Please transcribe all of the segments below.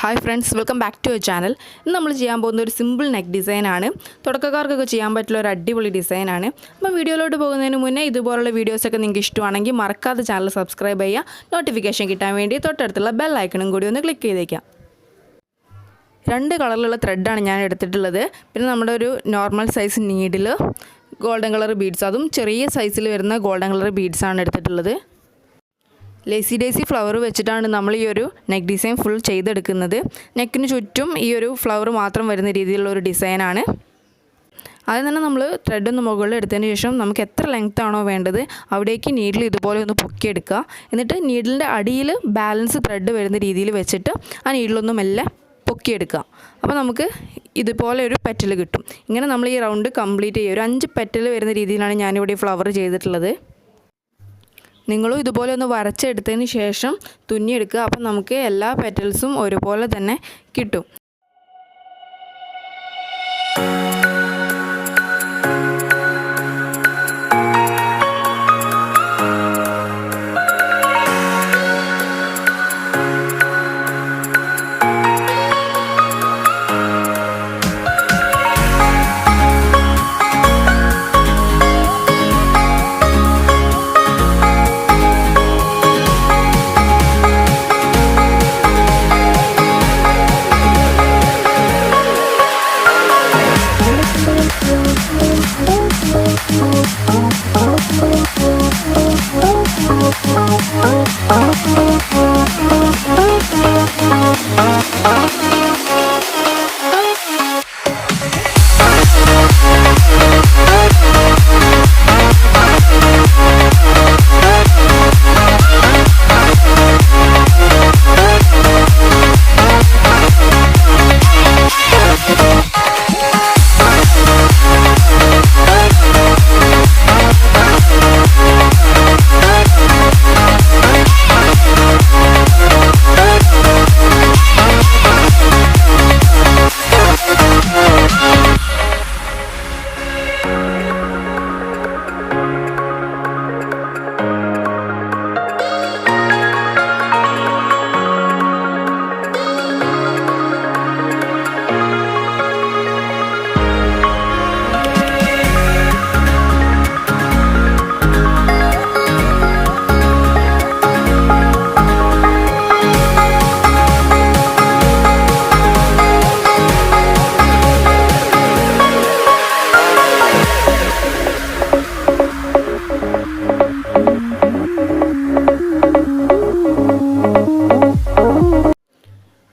Hi friends, welcome back to our channel. ഇന്ന് നമ്മൾ ചെയ്യാൻ പോകുന്ന ഒരു സിമ്പിൾ നെക്ക് ഡിസൈൻ ആണ്. തുടക്കക്കാർക്കൊക്കെ ചെയ്യാൻ പറ്റുന്ന ഒരു അടിപൊളി ഡിസൈൻ ആണ്. അപ്പോൾ വീഡിയോയിലോട്ട് പോകുന്നതിന് മുന്നേ ഇതുപോലുള്ള വീഡിയോസ് ഒക്കെ നിങ്ങൾക്ക് ഇഷ്ടമാണെങ്കിൽ മറക്കാതെ ചാനൽ സബ്സ്ക്രൈബ് ചെയ്യുക. നോട്ടിഫിക്കേഷൻ കിട്ടാൻ വേണ്ടി തൊട്ടടുത്തുള്ള ബെൽ ഐക്കണും കൂടി ഒന്ന് ക്ലിക്ക് ചെയ്തേക്കാം. രണ്ട് കളറിലുള്ള ത്രെഡാണ് ഞാൻ എടുത്തിട്ടുള്ളത്. പിന്നെ നമ്മുടെ ഒരു normal size needle golden colour beads, അതും ചെറിയ സൈസിൽ വരുന്ന ഗോൾഡൻ കളർ ബീഡ്സ് ആണ് എടുത്തിട്ടുള്ളത്. ലേസി ഡേസി ഫ്ലവർ വെച്ചിട്ടാണ് നമ്മൾ ഈ ഒരു നെക്ക് ഡിസൈൻ ഫുൾ ചെയ്തെടുക്കുന്നത്. നെക്കിന് ചുറ്റും ഈ ഒരു ഫ്ലവർ മാത്രം വരുന്ന രീതിയിലുള്ള ഒരു ഡിസൈനാണ്. ആദ്യം തന്നെ നമ്മൾ ത്രെഡൊന്ന് മുകളിൽ എടുത്തതിന് ശേഷം നമുക്ക് എത്ര ലെങ്ത് ആണോ വേണ്ടത് അവിടേക്ക് നീഡിൽ ഇതുപോലെ ഒന്ന് പൊക്കിയെടുക്കുക. എന്നിട്ട് നീഡിലിൻ്റെ അടിയിൽ ബാലൻസ് ത്രെഡ് വരുന്ന രീതിയിൽ വെച്ചിട്ട് ആ നീഡിലൊന്ന് മെല്ലെ പൊക്കിയെടുക്കുക. അപ്പോൾ നമുക്ക് ഇതുപോലെ ഒരു പെറ്റൽ കിട്ടും. ഇങ്ങനെ നമ്മൾ ഈ റൗണ്ട് കംപ്ലീറ്റ് ചെയ്യുക. ഒരു 5 പെറ്റൽ വരുന്ന രീതിയിലാണ് ഞാനിവിടെ ഫ്ലവർ ചെയ്തിട്ടുള്ളത്. നിങ്ങളും ഇതുപോലെ ഒന്ന് വരച്ചെടുത്തതിന് ശേഷം തുന്നിയെടുക്കുക. അപ്പം നമുക്ക് എല്ലാ പെറ്റൽസും ഒരുപോലെ തന്നെ കിട്ടും.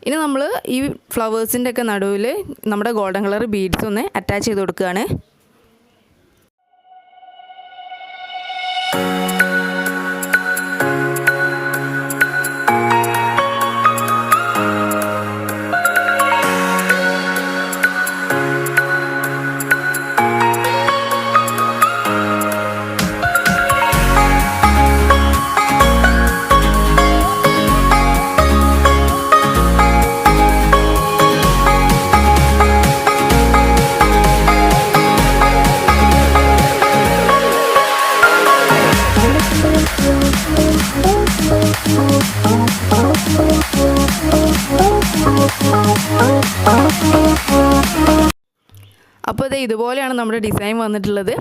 ഇനി നമ്മൾ ഈ ഫ്ലവേഴ്സിൻ്റെ ഒക്കെ നടുവിൽ നമ്മുടെ ഗോൾഡൻ കളർ ബീഡ്സ് ഒന്ന് അറ്റാച്ച് ചെയ്ത് കൊടുക്കുകയാണ്. അപ്പോൾ ഇതുപോലെയാണ് നമ്മുടെ ഡിസൈൻ വന്നിട്ടുള്ളത്.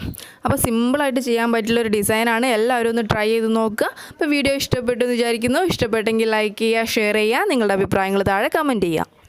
അപ്പോൾ സിമ്പിളായിട്ട് ചെയ്യാൻ പറ്റുള്ളൊരു ഡിസൈനാണ്. എല്ലാവരും ഒന്ന് ട്രൈ ചെയ്ത് നോക്കുക. അപ്പോൾ വീഡിയോ ഇഷ്ടപ്പെട്ടു എന്ന് വിചാരിക്കുന്നു. ഇഷ്ടപ്പെട്ടെങ്കിൽ ലൈക്ക് ചെയ്യുക, ഷെയർ ചെയ്യുക, നിങ്ങളുടെ അഭിപ്രായങ്ങൾ താഴെ കമൻറ്റ് ചെയ്യുക.